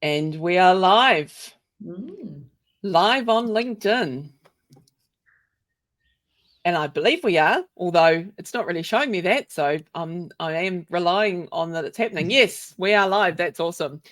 And we are live. Live on LinkedIn. And I believe we are, although it's not really showing me that. So I am relying on that it's happening. Yes, we are live. That's awesome.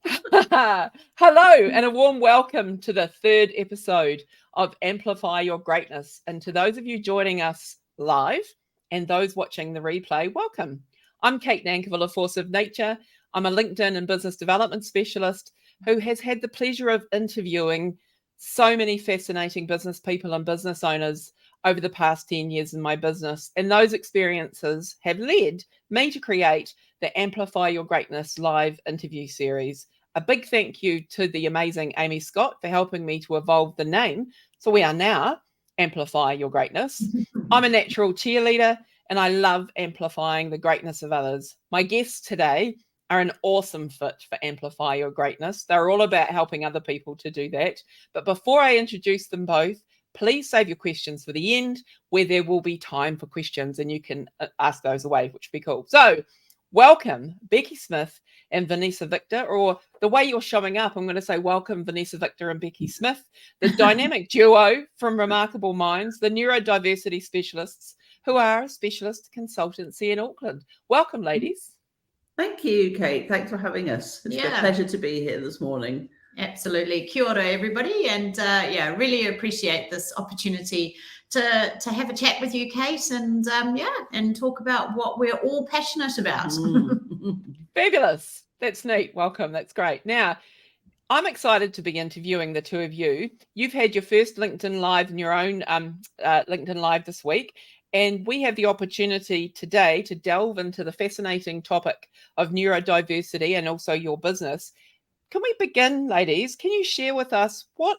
Hello, and a warm welcome to the third episode of Amplify Your Greatness. And to those of you joining us live and those watching the replay, welcome. I'm Kate Nankerville, a force of nature. I'm a LinkedIn and business development specialist who has had the pleasure of interviewing so many fascinating business people and business owners over the past 10 years in my business. And those experiences have led me to create the Amplify Your Greatness live interview series. A big thank you to the amazing Amy Scott for helping me to evolve the name. So we are now Amplify Your Greatness. I'm a natural cheerleader and I love amplifying the greatness of others. My guests today are an awesome fit for Amplify Your Greatness. They're all about helping other people to do that. But before I introduce them both, please save your questions for the end, where there will be time for questions and you can ask those away, which would be cool. So welcome, Becky Smith and Vanessa Victor, or the way you're showing up, I'm going to say welcome, Vanessa Victor and Becky Smith, the dynamic duo from Remarkable Minds, the Neurodiversity Specialists, who are a specialist consultancy in Auckland. Welcome, ladies. Thank you, Kate. Thanks for having us. It's a pleasure to be here this morning. Absolutely. Kia ora, everybody. And really appreciate this opportunity to have a chat with you, Kate, and and talk about what we're all passionate about. Fabulous. That's neat. Welcome. That's great. Now, I'm excited to be interviewing the two of you. You've had your first LinkedIn Live and your own LinkedIn Live this week. And we have the opportunity today to delve into the fascinating topic of neurodiversity and also your business. Can we begin, ladies? Can you share with us what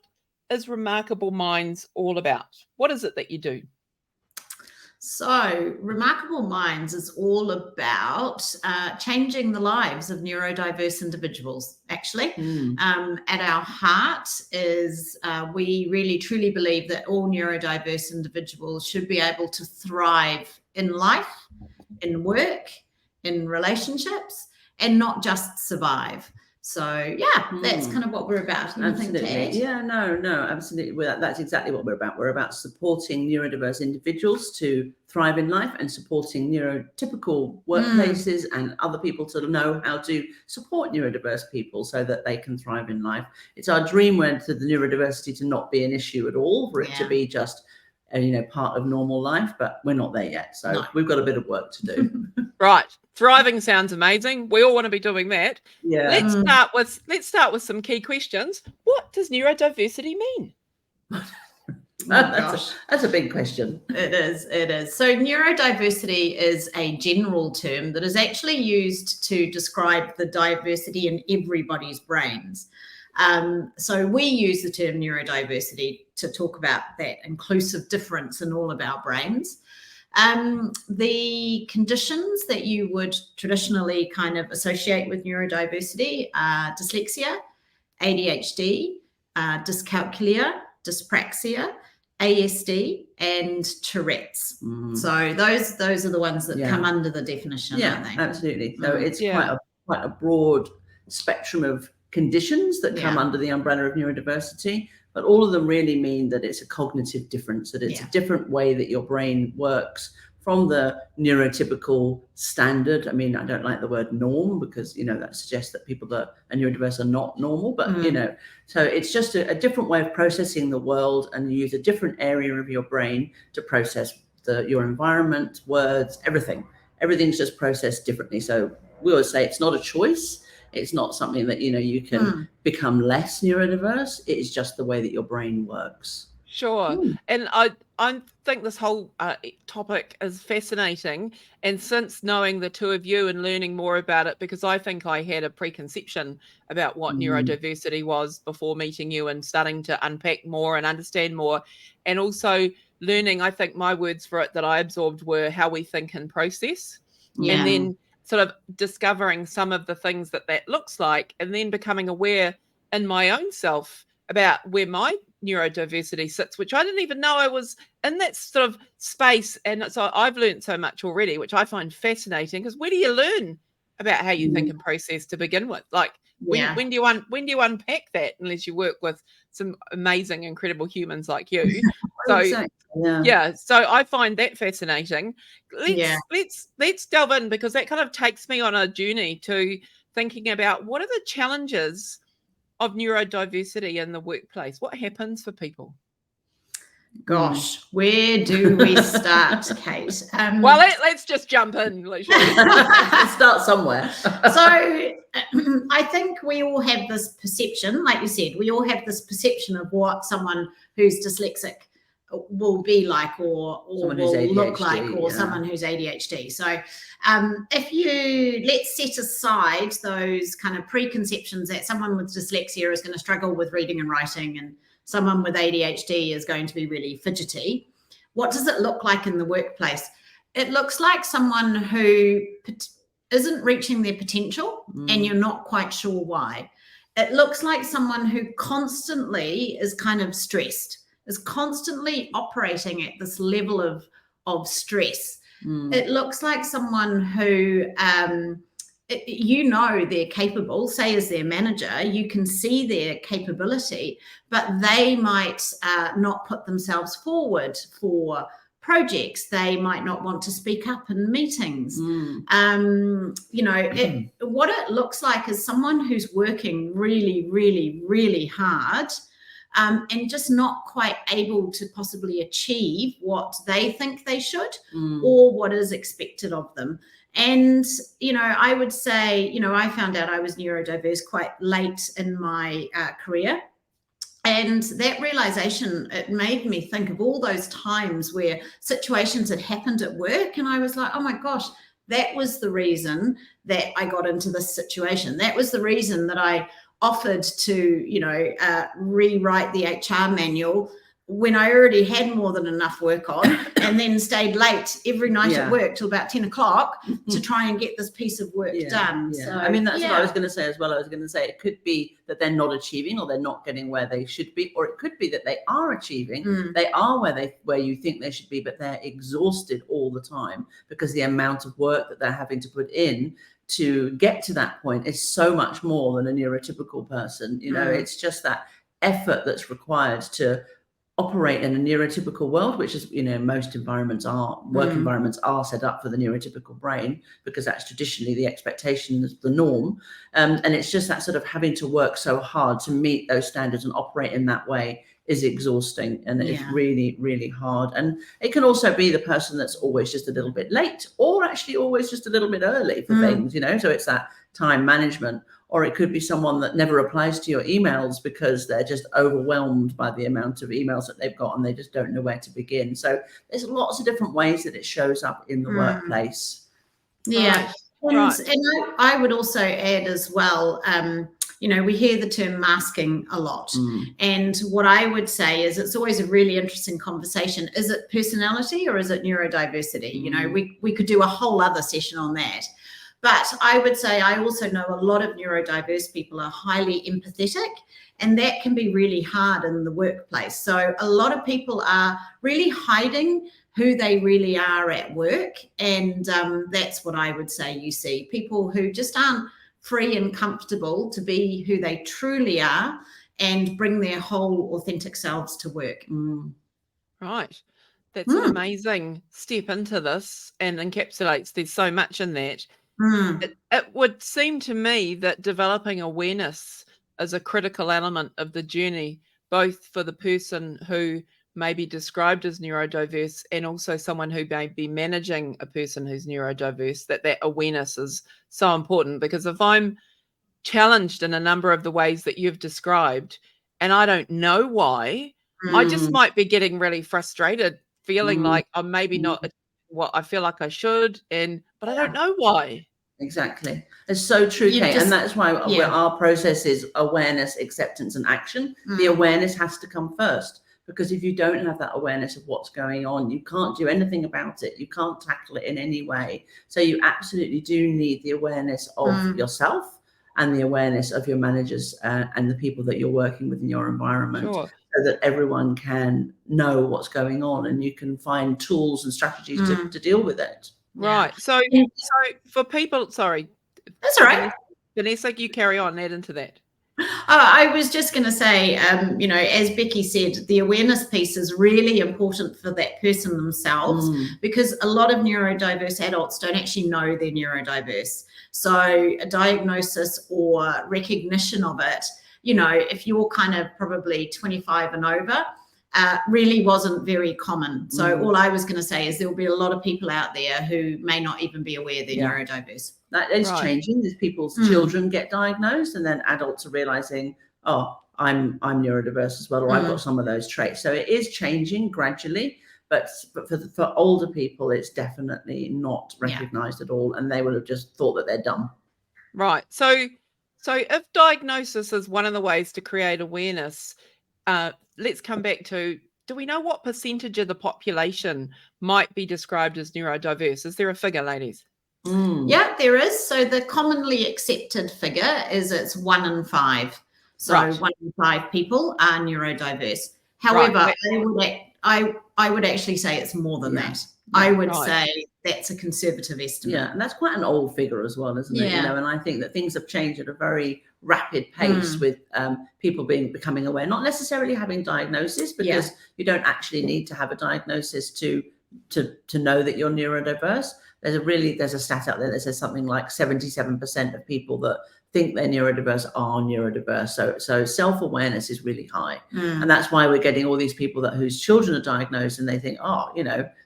is Remarkable Minds all about? What is it that you do? So Remarkable Minds is all about changing the lives of neurodiverse individuals, actually. At our heart is we really truly believe that all neurodiverse individuals should be able to thrive in life, in work, in relationships, and not just survive. So that's kind of what we're about. Absolutely. Absolutely. That's exactly what we're about. We're about supporting neurodiverse individuals to thrive in life and supporting neurotypical workplaces and other people to know how to support neurodiverse people so that they can thrive in life. It's our dream for the neurodiversity to not be an issue at all, for it to be just part of normal life, but we're not there yet. So we've got a bit of work to do. Right. Thriving sounds amazing. We all want to be doing that. Yeah. Let's start with some key questions. What does neurodiversity mean? That's a big question. It is. So neurodiversity is a general term that is actually used to describe the diversity in everybody's brains. So we use the term neurodiversity to talk about that inclusive difference in all of our brains. The conditions that you would traditionally kind of associate with neurodiversity are dyslexia, ADHD, dyscalculia, dyspraxia, ASD, and Tourette's. So those are the ones that come under the definition, aren't they? Absolutely. So it's quite a broad spectrum of conditions that come under the umbrella of neurodiversity, but all of them really mean that it's a cognitive difference, that it's a different way that your brain works from the neurotypical standard. I mean, I don't like the word norm because, that suggests that people that are neurodiverse are not normal, but, so it's just a different way of processing the world, and you use a different area of your brain to process your environment, words, everything. Everything's just processed differently. So we always say it's not a choice. It's not something that, you can become less neurodiverse. It is just the way that your brain works. Sure. And I think this whole topic is fascinating. And since knowing the two of you and learning more about it, because I think I had a preconception about what neurodiversity was before meeting you and starting to unpack more and understand more. And also learning, I think my words for it that I absorbed were how we think and process. And then sort of discovering some of the things that looks like, and then becoming aware in my own self about where my neurodiversity sits, which I didn't even know I was in that sort of space. And so I've learned so much already, which I find fascinating, because where do you learn about how you think and process to begin with? Like, When do you unpack that unless you work with some amazing, incredible humans like you? So so I find that fascinating. Let's delve in, because that kind of takes me on a journey to thinking about what are the challenges of neurodiversity in the workplace. What happens for people? Gosh, where do we start, Kate? Well, let's just jump in. Let's start somewhere. So I think we all have this perception, like you said, we all have this perception of what someone who's dyslexic will be like, or will look like, or someone who's ADHD. So let's set aside those kind of preconceptions that someone with dyslexia is going to struggle with reading and writing, and someone with ADHD is going to be really fidgety. What does it look like in the workplace? It looks like someone who isn't reaching their potential and you're not quite sure why. It looks like someone who constantly is kind of stressed, is constantly operating at this level of stress. It looks like someone who they're capable, say as their manager, you can see their capability, but they might not put themselves forward for projects. They might not want to speak up in meetings. What it looks like is someone who's working really, really, really hard and just not quite able to possibly achieve what they think they should or what is expected of them. And, I would say, I found out I was neurodiverse quite late in my career. And that realization, it made me think of all those times where situations had happened at work. And I was like, oh my gosh, that was the reason that I got into this situation. That was the reason that I offered to, rewrite the HR manual when I already had more than enough work on, and then stayed late every night at work till about 10 o'clock to try and get this piece of work done. So, I mean, that's what I was going to say as well. I was going to say it could be that they're not achieving, or they're not getting where they should be, or it could be that they are achieving. They are where you think they should be, but they're exhausted all the time because the amount of work that they're having to put in to get to that point is so much more than a neurotypical person. It's just that effort that's required to operate in a neurotypical world, which is, most environments work environments are set up for the neurotypical brain, because that's traditionally the expectation, is the norm. And it's just that sort of having to work so hard to meet those standards and operate in that way is exhausting, and it's really, really hard. And it can also be the person that's always just a little bit late, or actually always just a little bit early for things, so it's that time management. Or it could be someone that never replies to your emails because they're just overwhelmed by the amount of emails that they've got and they just don't know where to begin. So there's lots of different ways that it shows up in the workplace. Yeah. Right. And I would also add as well, we hear the term masking a lot. And what I would say is it's always a really interesting conversation. Is it personality or is it neurodiversity? We could do a whole other session on that. But I would say I also know a lot of neurodiverse people are highly empathetic, and that can be really hard in the workplace. So a lot of people are really hiding who they really are at work. And that's what I would say you see. People who just aren't free and comfortable to be who they truly are and bring their whole authentic selves to work. Right. That's an amazing step into this, and encapsulates, there's so much in that. It would seem to me that developing awareness is a critical element of the journey, both for the person who may be described as neurodiverse and also someone who may be managing a person who's neurodiverse, that awareness is so important. Because if I'm challenged in a number of the ways that you've described and I don't know why, I just might be getting really frustrated, feeling like I'm maybe not what I feel like I should, but I don't know why. Exactly. It's so true, Kate. And that's why our process is awareness, acceptance, and action. The awareness has to come first, because if you don't have that awareness of what's going on, you can't do anything about it. You can't tackle it in any way. So you absolutely do need the awareness of yourself and the awareness of your managers and the people that you're working with in your environment. Sure. So that everyone can know what's going on and you can find tools and strategies to deal with it. Right. So for people, sorry. That's all right. Vanessa, you carry on, add into that. I was just going to say, as Becky said, the awareness piece is really important for that person themselves, because a lot of neurodiverse adults don't actually know they're neurodiverse. So a diagnosis or recognition of it, if you're kind of probably 25 and over, really wasn't very common. So all I was going to say is there will be a lot of people out there who may not even be aware they're neurodiverse. That is changing. These people's children get diagnosed, and then adults are realizing, oh, I'm neurodiverse as well, or I've got some of those traits. So it is changing gradually, but for older people, it's definitely not recognized at all, and they would have just thought that they're dumb. Right. So if diagnosis is one of the ways to create awareness, let's come back to, do we know what percentage of the population might be described as neurodiverse? Is there a figure, ladies? Yeah, there is. So the commonly accepted figure is it's 1 in 5. So 1 in 5 people are neurodiverse. However, I would actually say it's more than that. I would say that's a conservative estimate. Yeah, and that's quite an old figure as well, isn't it? And I think that things have changed at a very rapid pace with people becoming aware, not necessarily having diagnosis, because you don't actually need to have a diagnosis to know that you're neurodiverse. There's a stat out there that says something like 77% of people that think they're neurodiverse are neurodiverse. So self-awareness is really high. And that's why we're getting all these people whose children are diagnosed, and they think, oh,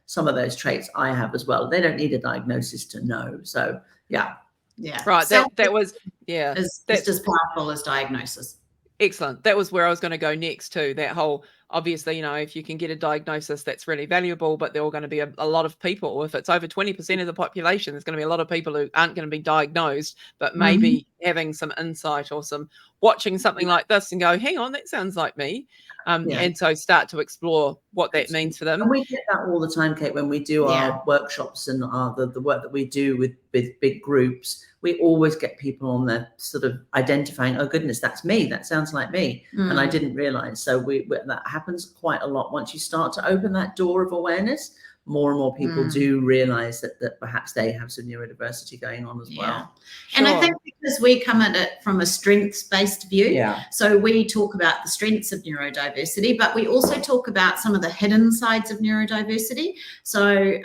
some of those traits I have as well. They don't need a diagnosis to know. So right. That was it's as powerful as diagnosis. Excellent. That was where I was going to go next too. That whole, obviously, if you can get a diagnosis, that's really valuable, but there are going to be a lot of people. If it's over 20% of the population, there's going to be a lot of people who aren't going to be diagnosed, but maybe having some insight or some watching something like this and go, hang on, that sounds like me. And so start to explore what that means for them. And we get that all the time, Kate, when we do our workshops and the work that we do with big groups. We always get people on there sort of identifying, oh goodness, that's me. That sounds like me. And I didn't realize. So that happens quite a lot. Once you start to open that door of awareness, more and more people do realize that perhaps they have some neurodiversity going on as well. And I think because we come at it from a strengths-based view, so we talk about the strengths of neurodiversity, but we also talk about some of the hidden sides of neurodiversity. So,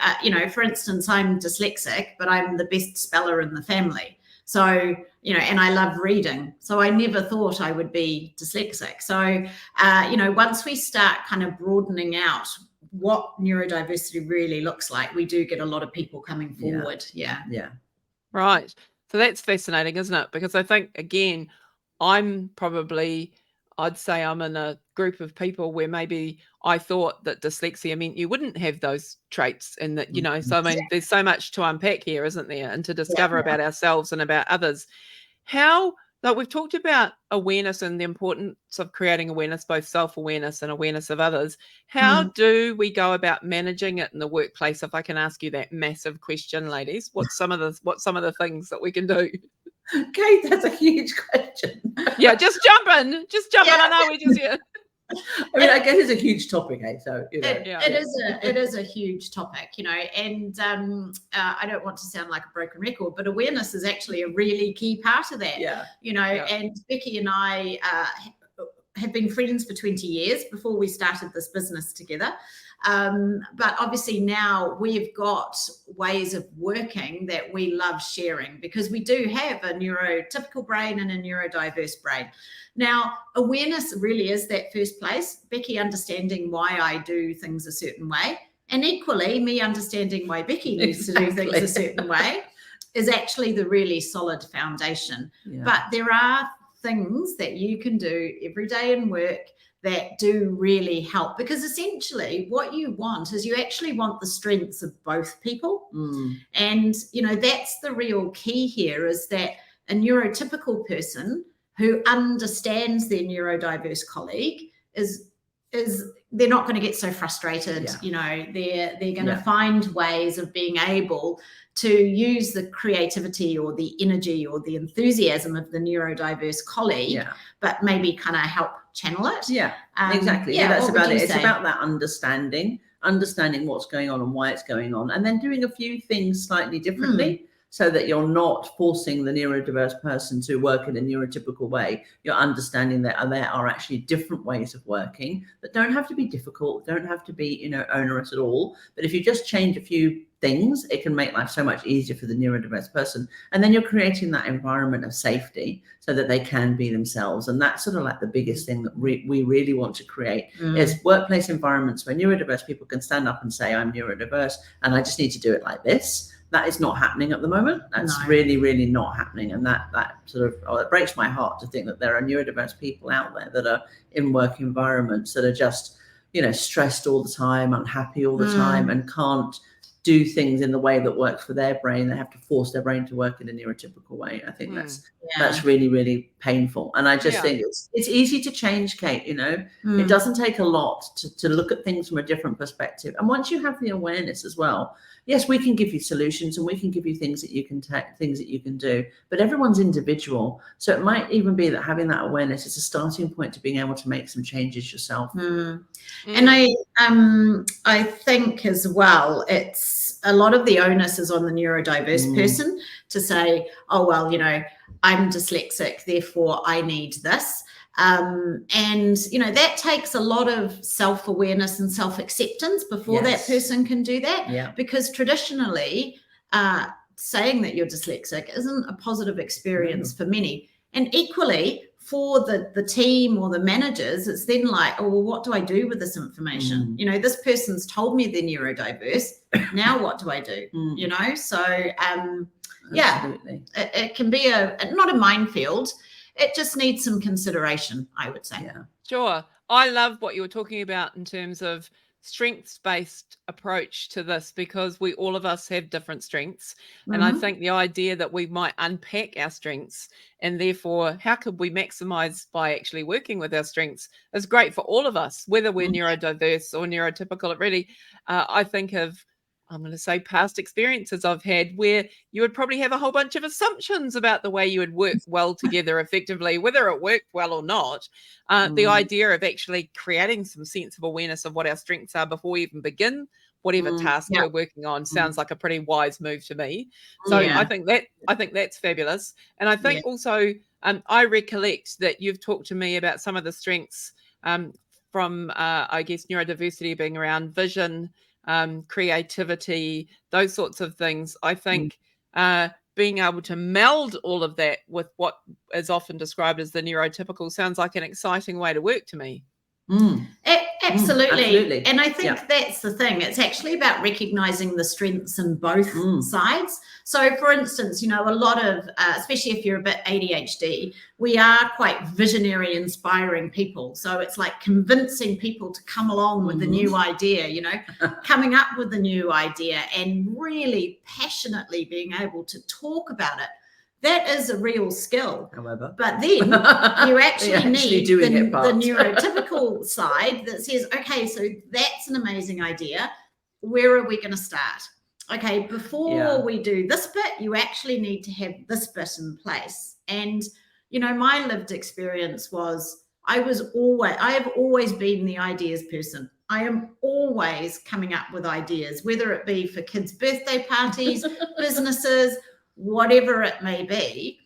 for instance, I'm dyslexic, but I'm the best speller in the family. So, and I love reading. So I never thought I would be dyslexic. So, once we start kind of broadening out what neurodiversity really looks like, we do get a lot of people coming forward. Yeah. Right. So that's fascinating, isn't it? Because I think, again, I'd say I'm in a group of people where maybe I thought that dyslexia meant you wouldn't have those traits, and that, so I mean, there's so much to unpack here, isn't there? And to discover about ourselves and about others. We've talked about awareness and the importance of creating awareness, both self-awareness and awareness of others. How do we go about managing it in the workplace? If I can ask you that massive question, ladies, what's some of the things that we can do? Kate, that's a huge question. Just jump in. I know we just I mean, I guess it's a huge topic, eh? So it is a huge topic, and I don't want to sound like a broken record, but awareness is actually a really key part of that. And Becky and I have been friends for 20 years before we started this business together. But obviously now we've got ways of working that we love sharing, because we do have a neurotypical brain and a neurodiverse brain. Now, awareness really is that first place. Becky understanding why I do things a certain way, and equally me understanding why Becky needs to do things a certain way, is actually the really solid foundation. But there are things that you can do every day in work that do really help, because essentially what you want is you actually want the strengths of both people. And that's the real key here, is that a neurotypical person who understands their neurodiverse colleague is they're not going to get so frustrated. They're going to find ways of being able to use the creativity or the energy or the enthusiasm of the neurodiverse colleague, but maybe kind of help channel it. Exactly. That's about it. It's about that understanding what's going on and why it's going on, and then doing a few things slightly differently. so that you're not forcing the neurodiverse person to work in a neurotypical way. You're understanding that there are actually different ways of working that don't have to be difficult, don't have to be, onerous at all. But if you just change a few things, it can make life so much easier for the neurodiverse person. And then you're creating that environment of safety so that they can be themselves. And that's sort of like the biggest thing that we really want to create is workplace environments where neurodiverse people can stand up and say, I'm neurodiverse and I just need to do it like this. That is not happening at the moment. That's really, really not happening. And that sort of, it breaks my heart to think that there are neurodiverse people out there that are in work environments that are just, stressed all the time, unhappy all the time, and can't do things in the way that works for their brain. They have to force their brain to work in a neurotypical way. I think that's really, really painful. And I just think it's easy to change, Kate. It doesn't take a lot to look at things from a different perspective. And once you have the awareness as well, yes, we can give you solutions and we can give you things that you can take, things that you can do, but everyone's individual. So it might even be that having that awareness is a starting point to being able to make some changes yourself. And I think as well, it's a lot of the onus is on the neurodiverse person to say, oh, well, I'm dyslexic, therefore I need this. And, that takes a lot of self-awareness and self-acceptance before that person can do that. Because traditionally, saying that you're dyslexic isn't a positive experience for many. And equally, for the team or the managers, it's then like, oh, well, what do I do with this information? This person's told me they're neurodiverse. Now what do I do? So it can be not a minefield. It just needs some consideration, I would say. Sure. I love what you were talking about in terms of strengths-based approach to this, because all of us have different strengths. And I think the idea that we might unpack our strengths and therefore how could we maximize by actually working with our strengths is great for all of us, whether we're neurodiverse or neurotypical. It really, I think of, I'm going to say, past experiences I've had where you would probably have a whole bunch of assumptions about the way you would work well together effectively, whether it worked well or not. The idea of actually creating some sense of awareness of what our strengths are before we even begin whatever task we're working on sounds like a pretty wise move to me. So I think that's fabulous. And I think also I recollect that you've talked to me about some of the strengths from I guess neurodiversity being around vision, creativity, those sorts of things. I think being able to meld all of that with what is often described as the neurotypical sounds like an exciting way to work to me. Absolutely. And I think that's the thing. It's actually about recognizing the strengths in both sides. So for instance, a lot of, especially if you're a bit ADHD, we are quite visionary, inspiring people. So it's like convincing people to come along with the new idea, coming up with the new idea and really passionately being able to talk about it. That is a real skill. However, but then you actually need the neurotypical side that says, okay, so that's an amazing idea. Where are we going to start? Okay, before we do this bit, you actually need to have this bit in place. And, my lived experience was I have always been the ideas person. I am always coming up with ideas, whether it be for kids' birthday parties, businesses, whatever it may be.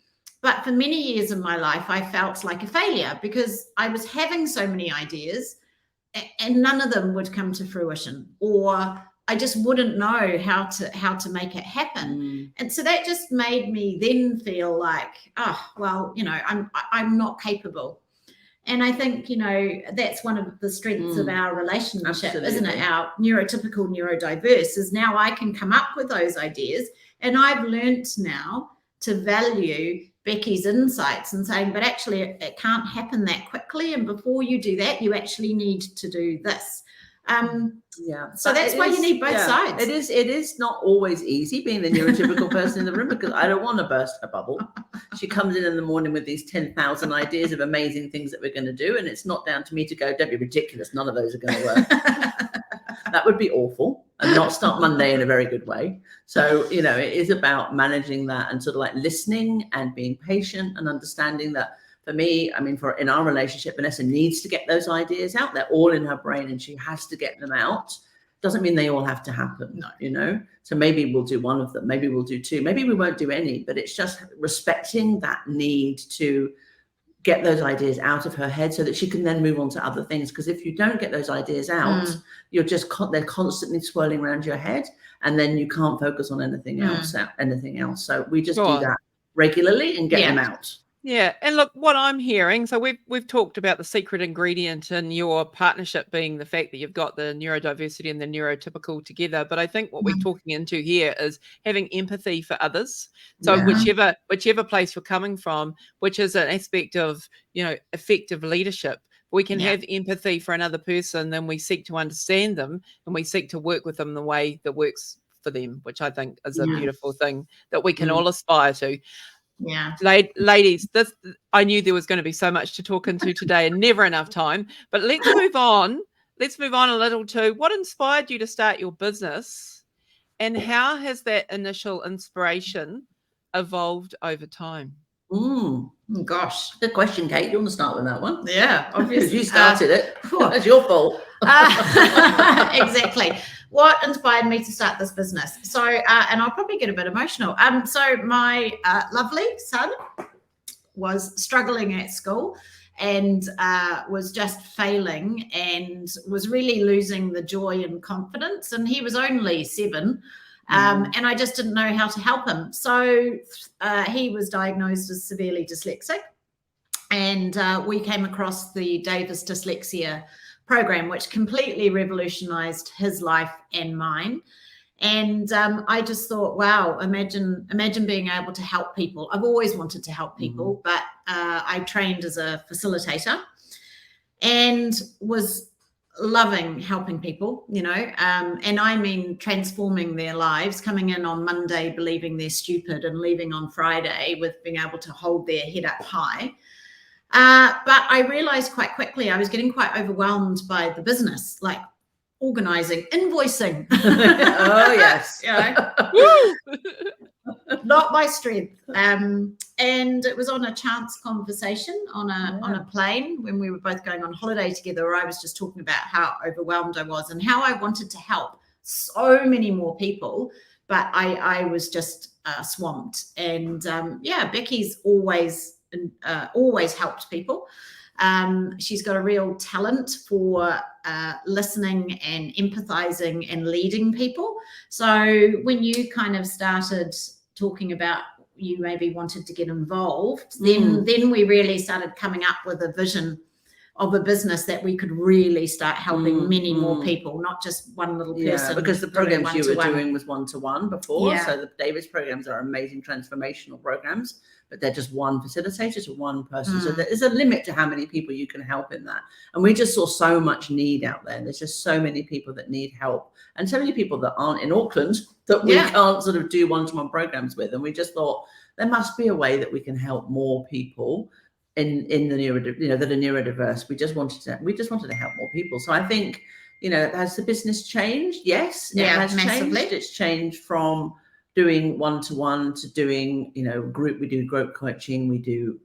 But for many years of my life, I felt like a failure because I was having so many ideas and none of them would come to fruition, or I just wouldn't know how to make it happen. And so that just made me then feel like, oh, well, I'm not capable. And I think, that's one of the strengths of our relationship, isn't it? Our neurotypical, neurodiverse is now I can come up with those ideas. And I've learnt now to value Becky's insights and saying, but actually it can't happen that quickly. And before you do that, you actually need to do this. So that's why you need both sides. It is not always easy being the neurotypical person in the room, because I don't want to burst her bubble. She comes in the morning with these 10,000 ideas of amazing things that we're going to do. And it's not down to me to go, don't be ridiculous. None of those are going to work. That would be awful and not start Monday in a very good way. So, it is about managing that and sort of like listening and being patient and understanding that. For me, in our relationship, Vanessa needs to get those ideas out. They're all in her brain and she has to get them out. doesn't mean they all have to happen, you know? So maybe we'll do one of them, maybe we'll do two, maybe we won't do any, but it's just respecting that need to get those ideas out of her head so that she can then move on to other things. Because if you don't get those ideas out, you're just, they're constantly swirling around your head, and then you can't focus on anything else, So we just do that regularly and get them out. Yeah, and look, what I'm hearing, so we've talked about the secret ingredient in your partnership being the fact that you've got the neurodiversity and the neurotypical together. But I think what we're talking into here is having empathy for others. So whichever place you're coming from, which is an aspect of, you know, effective leadership, we can have empathy for another person, then we seek to understand them and we seek to work with them in the way that works for them, which I think is a beautiful thing that we can all aspire to. Yeah, ladies, I knew there was going to be so much to talk into today and never enough time, but let's move on a little to what inspired you to start your business, and how has that initial inspiration evolved over time? Gosh, good question, Kate. You want to start with that one? Yeah, obviously you started it. It's your fault. Exactly. What inspired me to start this business? So, and I'll probably get a bit emotional. So my lovely son was struggling at school and was just failing and was really losing the joy and confidence. And he was only 7. And I just didn't know how to help him. So he was diagnosed as severely dyslexic. And we came across the Davis Dyslexia program, which completely revolutionized his life and mine. And I just thought, wow, imagine being able to help people. I've always wanted to help people, but I trained as a facilitator and was loving helping people, you know, and I mean transforming their lives, coming in on Monday believing they're stupid and leaving on Friday with being able to hold their head up high. But I realized quite quickly I was getting quite overwhelmed by the business, like organizing, invoicing. Oh, yes. You know, not my strength. And it was on a chance conversation on a plane when we were both going on holiday together, where I was just talking about how overwhelmed I was and how I wanted to help so many more people, but I was just swamped. And Becky's always helped people. She's got a real talent for listening and empathizing and leading people. So when you kind of started talking about you maybe wanted to get involved, then we really started coming up with a vision of a business that we could really start helping many more people, not just one little person. Yeah, because the programs you were doing was one-to-one before. So the Davis programs are amazing transformational programs, but they're just one facilitator to one person. So there is a limit to how many people you can help in that. And we just saw so much need out there. There's just so many people that need help, and so many people that aren't in Auckland that we can't sort of do one-to-one programs with. And we just thought there must be a way that we can help more people in the that are neurodiverse. We just wanted to help more people. So I think, has the business changed? Yes, it has massively changed. It's changed from doing one-to-one to doing, group. We do group coaching. We do,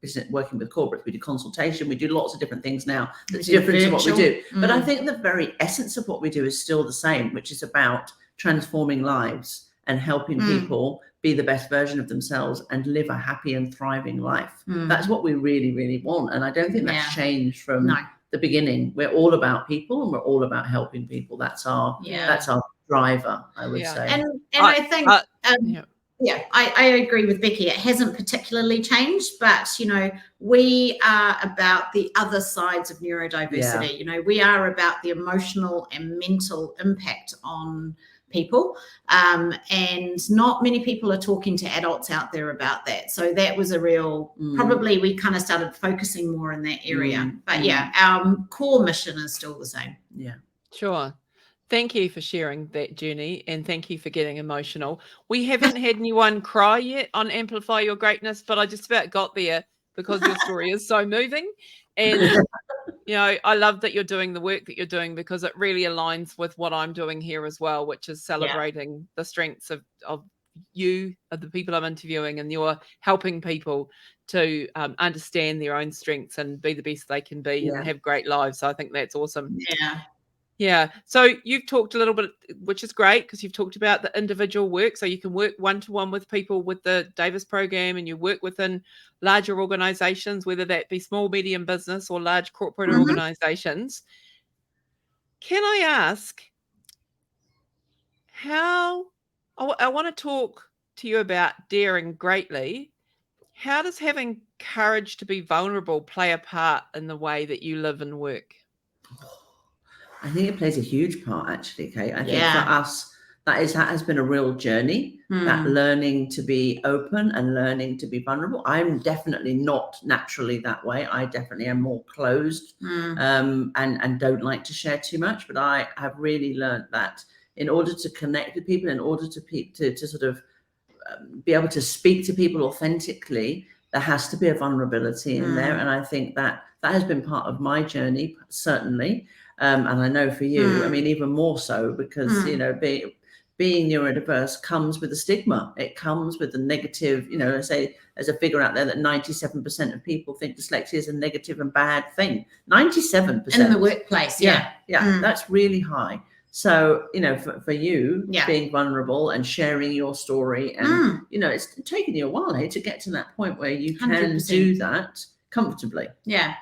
business, working with corporates. We do consultation. We do lots of different things now that's different to what we do. But I think the very essence of what we do is still the same, which is about transforming lives and helping people be the best version of themselves and live a happy and thriving life. That's what we really, really want. And I don't think that's changed from the beginning. We're all about people and we're all about helping people. That's our driver, I would say. And I think I agree with Becky. It hasn't particularly changed, but we are about the other sides of neurodiversity. We are about the emotional and mental impact on people, and not many people are talking to adults out there about that. So that was a real probably we kind of started focusing more in that area. But our core mission is still the same. Sure. Thank you for sharing that journey, and thank you for getting emotional. We haven't had anyone cry yet on Amplify Your Greatness, but I just about got there because your story is so moving. And I love that you're doing the work that you're doing, because it really aligns with what I'm doing here as well, which is celebrating the strengths of you, of the people I'm interviewing, and you're helping people to understand their own strengths and be the best they can be and have great lives. So I think that's awesome. Yeah. So you've talked a little bit, which is great, because you've talked about the individual work. So you can work one-to-one with people with the Davis program, and you work within larger organizations, whether that be small, medium business or large corporate organizations. Can I ask how, I want to talk to you about daring greatly. How does having courage to be vulnerable play a part in the way that you live and work? I think it plays a huge part, actually, Kate. I think for us, that has been a real journey, that learning to be open and learning to be vulnerable. I'm definitely not naturally that way. I definitely am more closed and don't like to share too much. But I have really learned that in order to connect with people, in order to sort of be able to speak to people authentically, there has to be a vulnerability in there. And I think that has been part of my journey, certainly. And I know for you, I mean, even more so, because, you know, being neurodiverse comes with a stigma. It comes with a negative, you know, say there's a figure out there that 97% of people think dyslexia is a negative and bad thing. 97%. In the workplace, yeah. That's really high. So, you know, for you, being vulnerable and sharing your story, and, you know, it's taken you a while to get to that point where you can 100%. Do that comfortably. Yeah.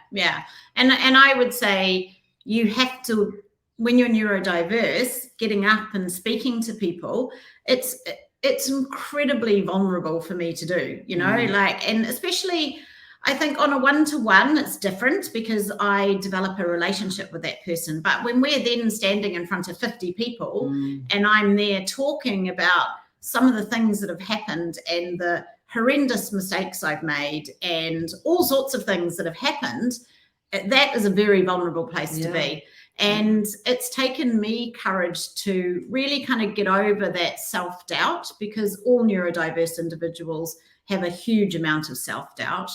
And I would say, you have to, when you're neurodiverse, getting up and speaking to people, it's incredibly vulnerable for me to do, you know, like, and especially I think on a one-to-one, it's different because I develop a relationship with that person. But when we're then standing in front of 50 people and I'm there talking about some of the things that have happened and the horrendous mistakes I've made and all sorts of things that have happened, that is a very vulnerable place to be. And it's taken me courage to really kind of get over that self-doubt, because all neurodiverse individuals have a huge amount of self-doubt,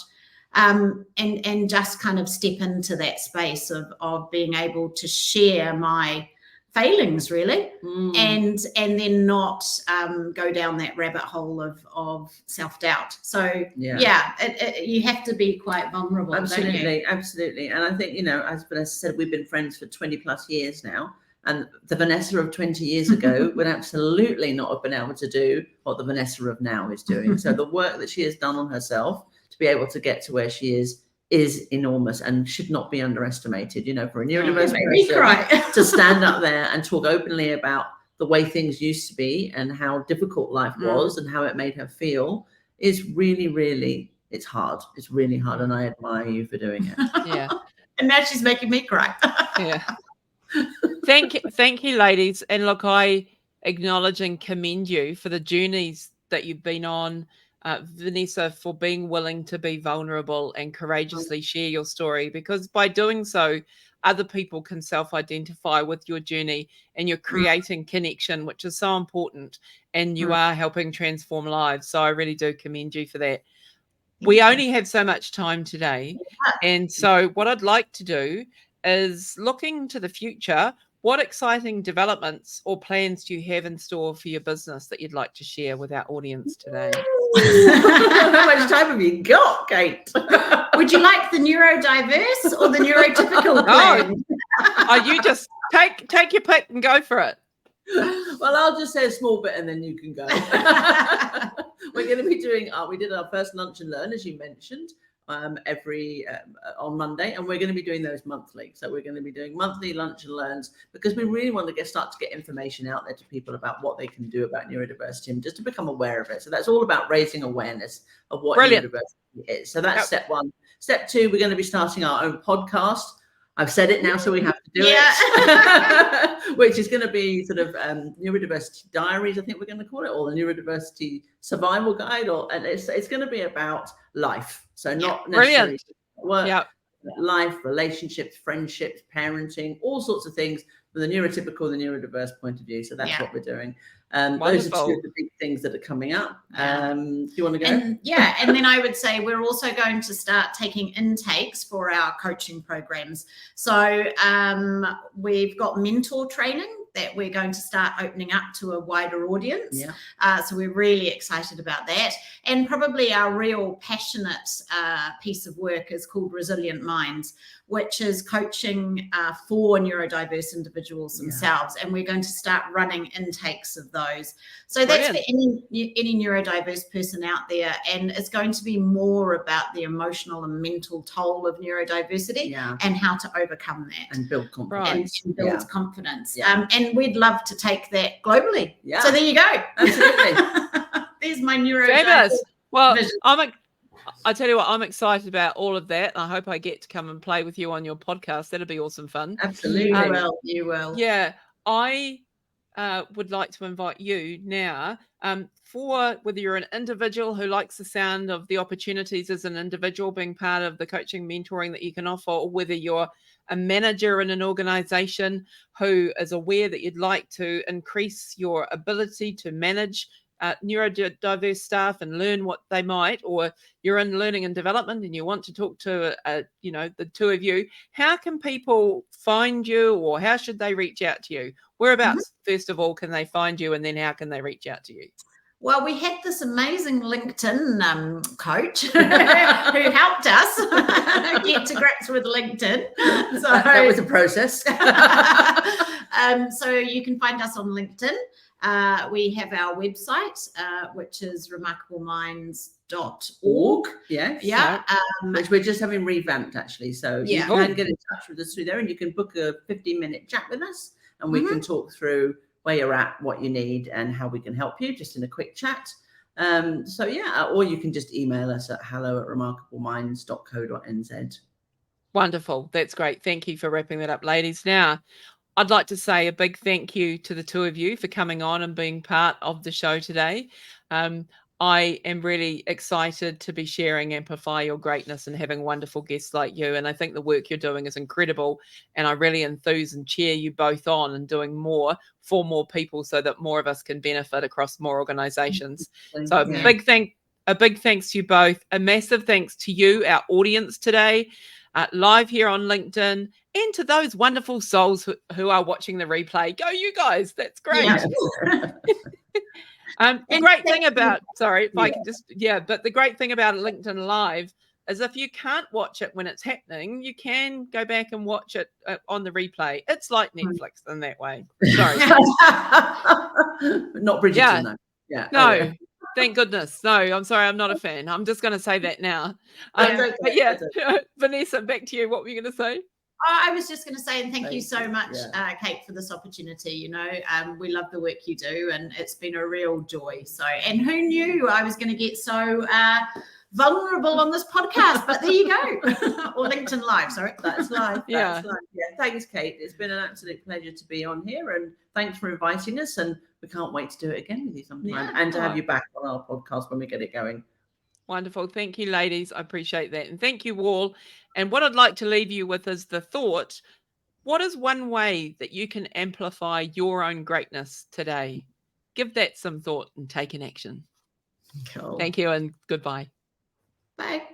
and just kind of step into that space of being able to share my failings, really, and then not go down that rabbit hole of self-doubt. So you have to be quite vulnerable. Absolutely. And I think, you know, as Vanessa said, we've been friends for 20 plus years now, and the Vanessa of 20 years ago would absolutely not have been able to do what the Vanessa of now is doing. So the work that she has done on herself to be able to get to where she is enormous and should not be underestimated. You know, for a neurodiverse person to stand up there and talk openly about the way things used to be and how difficult life was and how it made her feel is really, really, it's hard. It's really hard, and I admire you for doing it. Yeah. And now she's making me cry. Yeah. Thank you, ladies. And look, I acknowledge and commend you for the journeys that you've been on. Vanessa, for being willing to be vulnerable and courageously share your story, because by doing so, other people can self-identify with your journey, and you're creating connection, which is so important, and you are helping transform lives. So I really do commend you for that. We only have so much time today. And so what I'd like to do is, looking to the future, what exciting developments or plans do you have in store for your business that you'd like to share with our audience today? How much time have you got, Kate? Would you like the neurodiverse or the neurotypical plan? You just take your pick and go for it. Well, I'll just say a small bit and then you can go. We're going to be doing, we did our first lunch and learn, as you mentioned, every on Monday, and we're going to be doing those monthly. So we're going to be doing monthly lunch and learns, because we really want to start to get information out there to people about what they can do about neurodiversity and just to become aware of it. So that's all about raising awareness of what neurodiversity is. So that's step one. Step two, we're going to be starting our own podcast. I've said it now, so we have to do it, which is going to be sort of neurodiversity diaries, I think we're going to call it, or the neurodiversity survival guide, and it's going to be about life. So not necessarily work, life, relationships, friendships, parenting, all sorts of things from the neurotypical, the neurodiverse point of view. So that's what we're doing. Those are two of the big things that are coming up. Do you want to go? And then I would say we're also going to start taking intakes for our coaching programs. So we've got mentor training that we're going to start opening up to a wider audience. Yeah. So we're really excited about that. And probably our real passionate piece of work is called Resilient Minds, which is coaching for neurodiverse individuals themselves. And we're going to start running intakes of those. So that's for any neurodiverse person out there. And it's going to be more about the emotional and mental toll of neurodiversity and how to overcome that. And build confidence. And build confidence. And we'd love to take that globally. Yeah. So there you go. Absolutely. There's my neurodiverse. Well, I tell you what, I'm excited about all of that. I hope I get to come and play with you on your podcast. That'll be awesome fun. Absolutely. You will. Yeah. I would like to invite you now for whether you're an individual who likes the sound of the opportunities as an individual being part of the coaching mentoring that you can offer, or whether you're a manager in an organization who is aware that you'd like to increase your ability to manage neurodiverse staff and learn what they might, or you're in learning and development and you want to talk to the two of you, how can people find you, or how should they reach out to you? Whereabouts, first of all, can they find you, and then how can they reach out to you? Well, we had this amazing LinkedIn coach who helped us get to grips with LinkedIn. So that was a process. So you can find us on LinkedIn. We have our website, which is remarkableminds.org. Yes. Yeah. Which we're just having revamped, actually. So you can get in touch with us through there, and you can book a 15-minute chat with us, and we can talk through where you're at, what you need, and how we can help you, just in a quick chat. Or you can just email us at hello@remarkableminds.co.nz. Wonderful. That's great. Thank you for wrapping that up, ladies. Now, I'd like to say a big thank you to the two of you for coming on and being part of the show today. I am really excited to be sharing Amplify Your Greatness and having wonderful guests like you. And I think the work you're doing is incredible. And I really enthuse and cheer you both on and doing more for more people so that more of us can benefit across more organizations. So a big thanks to you both. A massive thanks to you, our audience today, live here on LinkedIn, and to those wonderful souls who are watching the replay. Go you guys. That's great. Yeah. The great thing about, but the great thing about LinkedIn Live is if you can't watch it when it's happening, you can go back and watch it on the replay. It's like Netflix in that way. Sorry. Not Bridgerton, though. Yeah. No, thank goodness. No, I'm sorry. I'm not a fan. I'm just going to say that now. Vanessa, back to you. What were you going to say? I was just going to say, and thank you so much, Kate, for this opportunity. We love the work you do, and it's been a real joy. So, and who knew I was going to get so vulnerable on this podcast? But there you go. Or LinkedIn Live, sorry. That's live. Yeah. Thanks, Kate. It's been an absolute pleasure to be on here, and thanks for inviting us. And we can't wait to do it again with you sometime, and to have you back on our podcast when we get it going. Wonderful. Thank you, ladies. I appreciate that. And thank you all. And what I'd like to leave you with is the thought, what is one way that you can amplify your own greatness today? Give that some thought and take an action. Cool. Thank you and goodbye. Bye.